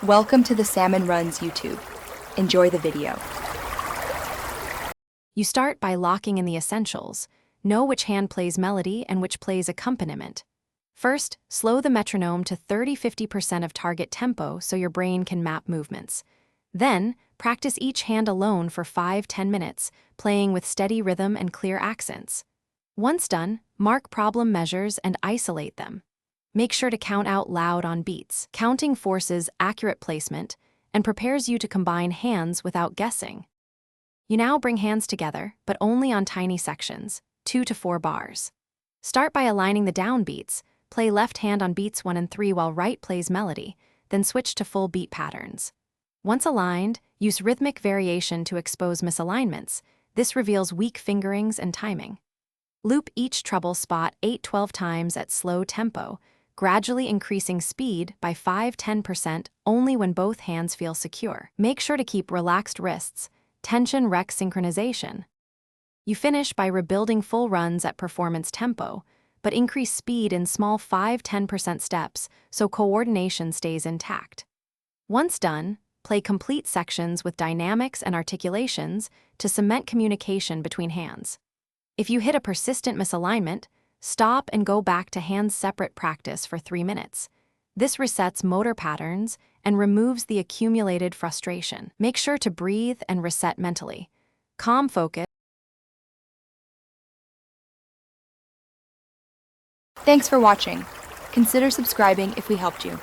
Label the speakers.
Speaker 1: Welcome to the Salmon Runs YouTube. Enjoy the video.
Speaker 2: You start by locking in the essentials. Know which hand plays melody and which plays accompaniment. First, slow the metronome to 30–50% of target tempo so your brain can map movements. Then, practice each hand alone for 5–10 minutes, playing with steady rhythm and clear accents. Once done, mark problem measures and isolate them. Make sure to count out loud on beats. Counting forces accurate placement and prepares you to combine hands without guessing. You now bring hands together, but only on tiny sections, 2 to 4 bars. Start by aligning the downbeats. Play left hand on beats 1 and 3 while right plays melody, then switch to full beat patterns. Once aligned, use rhythmic variation to expose misalignments. This reveals weak fingerings and timing. Loop each treble spot 8–12 times at slow tempo, gradually increasing speed by 5–10% only when both hands feel secure. Make sure to keep relaxed wrists. Tension wrecks synchronization. You finish by rebuilding full runs at performance tempo, but increase speed in small 5–10% steps so coordination stays intact. Once done, play complete sections with dynamics and articulations to cement communication between hands. If you hit a persistent misalignment, stop and go back to hands-separate practice for 3 minutes. This resets motor patterns and removes the accumulated frustration. Make sure to breathe and reset mentally. Calm focus.
Speaker 1: Thanks for watching. Consider subscribing if we helped you.